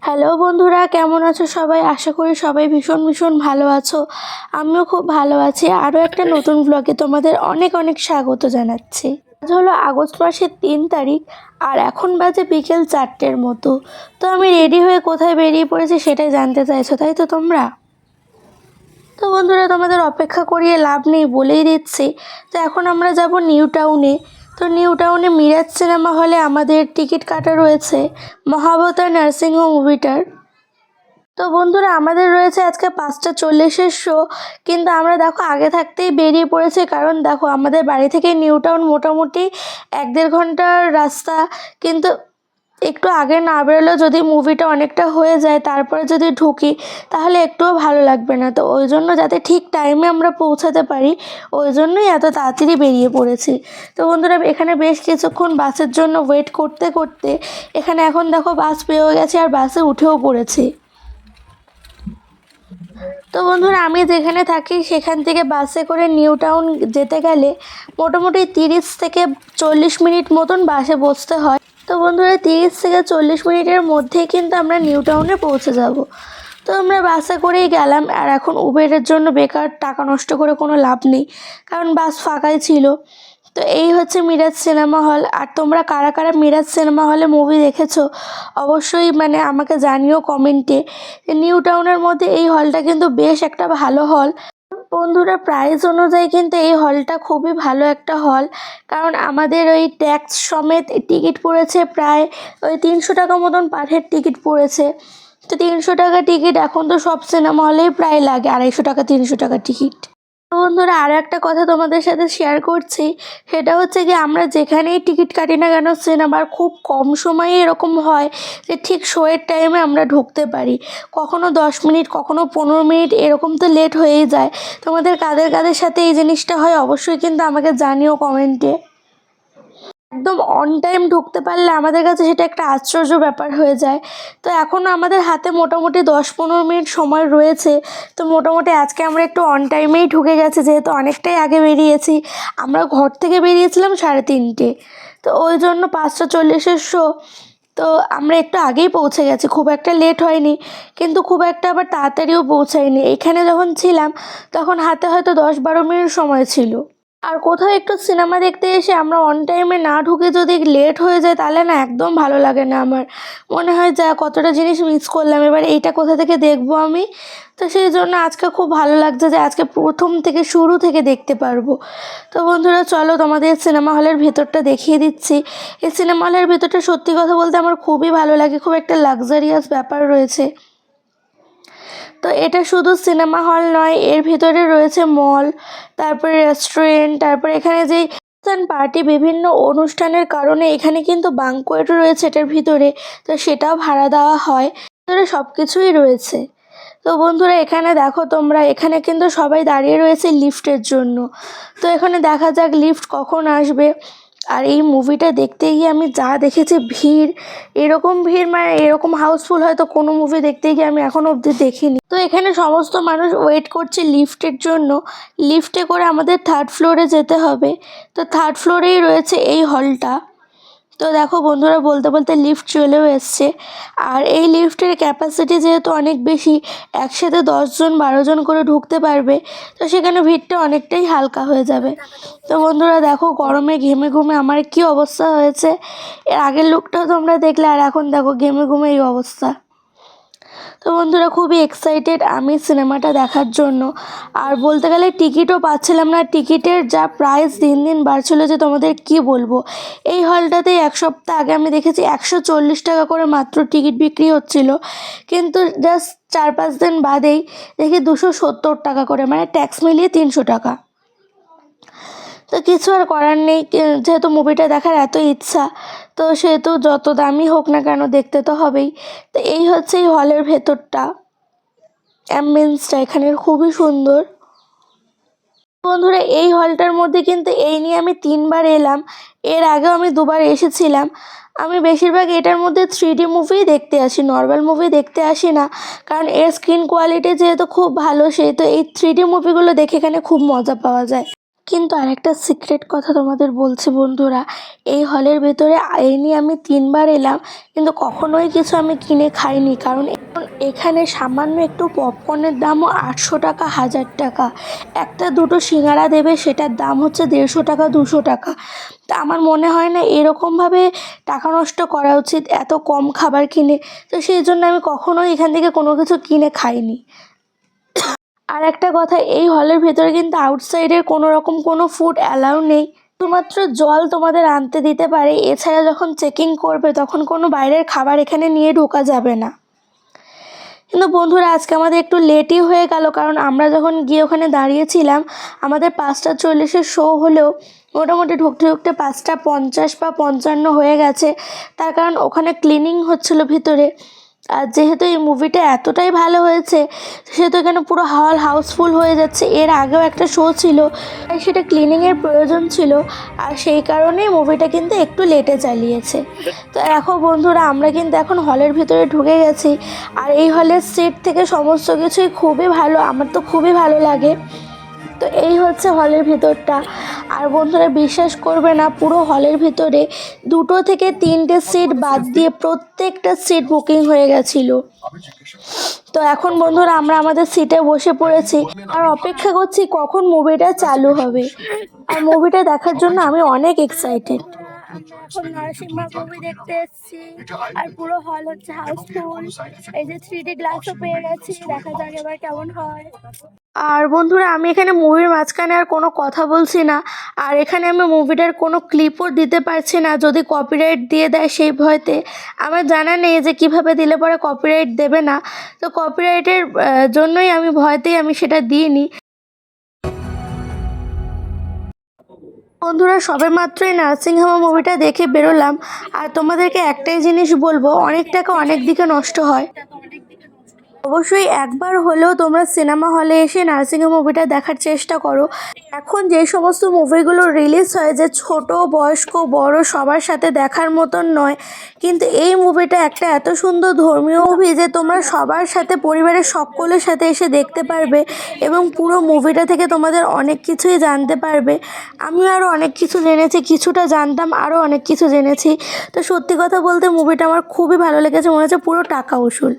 Hello বন্ধুরা, কেমন আছো সবাই? আশা করি সবাই ভীষণ ভীষণ ভালো আছো। আমিও খুব ভালো আছি। আরও একটা নতুন ব্লগে তোমাদের অনেক অনেক স্বাগত জানাচ্ছি। আজ হলো আগস্ট মাসের 3 তারিখ, আর এখন বাজে বিকেল 4টের মতো। তো আমি রেডি হয়ে কোথায় বেরিয়ে পড়েছি সেটাই জানতে চাইছো, তাই তো তোমরা? তো বন্ধুরা, তোমাদের অপেক্ষা করিয়ে লাভ নেই, বলেই দিচ্ছি। তো এখন আমরা যাব নিউ টাউনে। তো নিউ টাউনে মিরাজ সিনেমা হলে আমাদের টিকিট কাটা রয়েছে মহাবতার নার্সিংহোম মুভিটার। তো বন্ধুরা, আমাদের রয়েছে আজকে 5টা 40-এর শো। কিন্তু আমরা দেখো আগে থাকতেই বেরিয়ে পড়েছি, কারণ দেখো আমাদের বাড়ি থেকে নিউ টাউন মোটামুটি 1-1.5 ঘন্টার রাস্তা। কিন্তু একটু আগে না বেরোলেও যদি মুভিটা অনেকটা হয়ে যায়, তারপরে যদি ঢুকি তাহলে একটুও ভালো লাগবে না। তো ওই জন্য যাতে ঠিক টাইমে আমরা পৌঁছাতে পারি, ওই জন্যই এত তাড়াতাড়ি বেরিয়ে পড়েছি। তো বন্ধুরা, এখানে বেশ কিছুক্ষণ বাসের জন্য ওয়েট করতে করতে এখানে এখন দেখো বাস পেয়েও গেছি, আর বাসে উঠেও পড়েছি। তো বন্ধুরা, আমি যেখানে থাকি সেখান থেকে বাসে করে নিউ টাউন যেতে গেলে মোটামুটি 30 থেকে 40 মিনিট মতন বাসে বসতে হয়। তো বন্ধুরা, 30 থেকে 40 মিনিটের মধ্যেই কিন্তু আমরা নিউ টাউনে পৌঁছে যাব। তো আমরা বাসে করেই গেলাম, আর এখন উবেরের জন্য বেকার টাকা নষ্ট করে কোনো লাভ নেই, কারণ বাস ফাঁকাই ছিল। তো এই হচ্ছে মিরাজ সিনেমা হল। আর তোমরা কারা কারা মিরাজ সিনেমা হলে মুভি দেখেছো অবশ্যই আমাকে জানিও কমেন্টে। নিউ টাউনের মধ্যে এই হলটা কিন্তু বেশ একটা ভালো হল। বন্ধুরা, প্রাইস অনুযায়ী কিন্তু এই হলটা খুবই ভালো একটা হল, কারণ আমাদের ওই ট্যাক্স সমেত টিকিট পড়েছে প্রায় ওই 300 টাকা মতন পার হেড টিকিট পড়েছে। তো 300 টাকা টিকিট এখন তো সব সিনেমা হলেই প্রায় লাগে 250 টাকা 300 টাকা টিকিট। তো বন্ধুরা, আরও একটা কথা তোমাদের সাথে শেয়ার করছি, সেটা হচ্ছে কি আমরা যেখানেই টিকিট কাটি না কেন সিনেমার, খুব কম সময়ে এরকম হয় যে ঠিক শোয়ের টাইমে আমরা ঢুকতে পারি। কখনো 10 মিনিট, কখনো 15 মিনিট, এরকম তো লেট হয়েই যায়। তোমাদের কাদের কাদের সাথে এই জিনিসটা হয় অবশ্যই কিন্তু আমাকে জানিও কমেন্টে। একদম অন টাইম ঢুকতে পারলে আমাদের কাছে সেটা একটা আশ্চর্য ব্যাপার হয়ে যায়। তো এখনও আমাদের হাতে মোটামুটি 10-15 মিনিট সময় রয়েছে। তো মোটামুটি আজকে আমরা একটু অন টাইমেই ঢুকে গেছি, যেহেতু অনেকটাই আগে বেরিয়েছি। আমরা ঘর থেকে বেরিয়েছিলাম 3:30। তো ওই জন্য 5টা 40-এর শো। তো আমরা একটু আগেই পৌঁছে গেছি, খুব একটা লেট হয়নি, কিন্তু খুব একটা আবার তাড়াতাড়িও পৌঁছায়নি। এখানে যখন ছিলাম তখন হাতে হয়তো 10-12 মিনিট সময় ছিল। আর কোথাও একটু সিনেমা দেখতে এসে আমরা অন টাইমে না ঢুকে যদি লেট হয়ে যায়, তাহলে না একদম ভালো লাগে না আমার। মনে হয় যা কতটা জিনিস মিস করলাম, এবার এইটা কোথা থেকে দেখবো আমি। তো সেই জন্য আজকে খুব ভালো লাগছে যে আজকে প্রথম থেকে শুরু থেকে দেখতে পারবো। তো বন্ধুরা, চলো তোমাদের সিনেমা হলের ভেতরটা দেখিয়ে দিচ্ছি। এই সিনেমা হলের ভেতরটা সত্যি কথা বলতে আমার খুবই ভালো লাগে, খুব একটা লাক্সারিয়াস ব্যাপার রয়েছে। তো এটা শুধু সিনেমা হল নয়, এর ভিতরে রয়েছে মল, তারপরে রেস্টুরেন্ট, তারপরে এখানে যেই পার্টি বিভিন্ন অনুষ্ঠানের কারণে এখানে কিন্তু বাঙ্কোয়েটও রয়েছে এটার ভিতরে। তো সেটাও ভাড়া দেওয়া হয়, ভিতরে সব কিছুই রয়েছে। তো বন্ধুরা, এখানে দেখো তোমরা, এখানে কিন্তু সবাই দাঁড়িয়ে রয়েছে লিফটের জন্য। তো এখানে দেখা যাক লিফট কখন আসবে। আর এই মুভিটা দেখতে গিয়ে আমি যা দেখেছি ভিড়, এরকম ভিড় এরকম হাউসফুল হয়তো কোনো মুভি দেখতে গিয়ে আমি এখনও অবধি দেখিনি। তো এখানে সমস্ত মানুষ ওয়েট করছে লিফটের জন্য। লিফটে করে আমাদের 3rd ফ্লোরে যেতে হবে। তো 3rd ফ্লোরেই রয়েছে এই হলটা। তো দেখো বন্ধুরা, বলতে বলতে লিফট চলেও এসছে। আর এই লিফটের ক্যাপাসিটি যেহেতু অনেক বেশি, একসাথে 10-12 জন করে ঢুকতে পারবে। তো সেখানে ভিড়টা অনেকটাই হালকা হয়ে যাবে। তো বন্ধুরা দেখো, গরমে ঘেমে ঘুমে আমার কি অবস্থা হয়েছে। এর আগের লুকটাও তোমরা দেখলে, আর এখন দেখো ঘেমে ঘুমে এই অবস্থা। তো বন্ধুরা, খুবই এক্সাইটেড আমি সিনেমাটা দেখার জন্য। আর বলতে গেলে টিকিটও পাচ্ছিলাম না, টিকিটের যা প্রাইস দিন দিন বাড়ছিল যে তোমাদের কি বলবো। এই হলটাতেই 1 সপ্তাহ আগে আমি দেখেছি 140 টাকা করে মাত্র টিকিট বিক্রি হচ্ছিল, কিন্তু জাস্ট 4-5 দিন বাদেই দেখি 270 টাকা করে, ট্যাক্স মিলিয়ে 300 টাকা। তো কিছু আর করার নেই, যেহেতু মুভিটা দেখার এত ইচ্ছা, তো সেহেতু যত দামি হোক না কেন দেখতে তো হবেই। তো এই হচ্ছে এই হলের ভেতরটা, অ্যাম্বিয়েন্সটা এখানের খুবই সুন্দর। বন্ধুরা, এই হলটার মধ্যে কিন্তু এই নিয়ে আমি 3বার এলাম, এর আগেও আমি 2বার এসেছিলাম। আমি বেশিরভাগ এটার মধ্যে 3D মুভিই দেখতে আসি, নর্মাল মুভি দেখতে আসি না, কারণ এর স্ক্রিন কোয়ালিটি যেহেতু খুব ভালো, সেহেতু এই 3D মুভিগুলো দেখে এখানে খুব মজা পাওয়া যায়। কিন্তু আরেকটা সিক্রেট কথা তোমাদের বলছি বন্ধুরা, এই হলের ভেতরে এই নিয়ে আমি 3বার এলাম, কিন্তু কখনোই কিছু আমি কিনে খাইনি, কারণ এখানে সামান্য একটু পপকর্নের দামও 800 টাকা, 1000 টাকা। একটা দুটো সিঙ্গারা দেবে, সেটার দাম হচ্ছে 150 টাকা, 200 টাকা। তা আমার মনে হয় না এরকমভাবে টাকা নষ্ট করা উচিত এত কম খাবার কিনে। তো সেই জন্য আমি কখনোই এখান থেকে কোনো কিছু কিনে খাইনি। আর একটা কথা, এই হলের ভেতরে কিন্তু আউটসাইডের কোনো রকম কোনো ফুড অ্যালাউ নেই, শুধুমাত্র জল তোমাদের আনতে দিতে পারে। এছাড়া যখন চেকিং করবে তখন কোনো বাইরের খাবার এখানে নিয়ে ঢোকা যাবে না। কিন্তু বন্ধুরা আজকে আমাদের একটু লেটই হয়ে গেল, কারণ আমরা যখন গিয়ে ওখানে দাঁড়িয়েছিলাম আমাদের 5টা 40-এর শো হলেও মোটামুটি ঢুকতে ঢুকতে 5টা 50 বা 55 হয়ে গেছে। তার কারণ ওখানে ক্লিনিং হচ্ছিল ভিতরে। আর যেহেতু এই মুভিটা এতটাই ভালো হয়েছে সেহেতু এখানে পুরো হল হাউসফুল হয়ে যাচ্ছে। এর আগেও একটা শো ছিল, তাই সেটা ক্লিনিংয়ের প্রয়োজন ছিল, আর সেই কারণেই মুভিটা কিন্তু একটু লেটে চালিয়েছে। তো দেখো বন্ধুরা, আমরা কিন্তু এখন হলের ভিতরে ঢুকে গেছি। আর এই হলের সিট থেকে সমস্ত কিছুই খুবই ভালো, আমার তো খুবই ভালো লাগে। তো এই হচ্ছে হলের ভিতরটা। আর বন্ধুরা বিশ্বাস করবে না, পুরো হলের ভিতরে 2 থেকে 3টে সিট বাদ দিয়ে প্রত্যেকটা সিট বুকিং হয়ে গেছিলো। তো এখন বন্ধুরা আমরা আমাদের সিটে বসে পড়েছি আর অপেক্ষা করছি কখন মুভিটা চালু হবে। আর মুভিটা দেখার জন্য আমি অনেক এক্সাইটেড। আমরা এখন নরসিংহা মুভি দেখতে এসেছি, আর পুরো হল হচ্ছে হাউসফুল। এই যে 3D গ্লাসও পেয়ে গেছি, দেখা যাক এবার কেমন হয়। আর বন্ধুরা আমি এখানে মুভির মাঝখানে আর কোনো কথা বলছি না, আর এখানে আমি মুভিটার কোনো ক্লিপও দিতে পারছি না, যদি কপিরাইট দিয়ে দেয় সেই ভয়তে। আমার জানা নেই যে কিভাবে দিলে পরে কপিরাইট দেবে না, তো কপিরাইটের জন্যই আমি ভয়তেই আমি সেটা দিইনি। বন্ধুরা সবে মাত্রই নার্সিংহোম মুভিটা দেখে বেরোলাম, আর তোমাদেরকে একটাই জিনিস বলবো, অনেক টাকা অনেক দিকে নষ্ট হয়। অবশ্যই একবার হলেও তোমরা সিনেমা হলে এসে নার্সিংহোম মুভিটা দেখার চেষ্টা করো। এখন যে সমস্ত মুভিগুলো রিলিজ হয় যে ছোট বয়স্ক বড় সবার সাথে দেখার মতন নয়, কিন্তু এই মুভিটা একটা এত সুন্দর ধর্মীয় মুভি যে তোমরা সবার সাথে পরিবারের সকলের সাথে এসে দেখতে পারবে, এবং পুরো মুভিটা থেকে তোমাদের অনেক কিছুই জানতে পারবে। আমিও আরও অনেক কিছু জেনেছি, কিছুটা জানতাম, আরও অনেক কিছু জেনেছি। তো সত্যি কথা বলতে মুভিটা আমার খুবই ভালো লেগেছে, মনে হচ্ছে পুরো টাকা উসুল।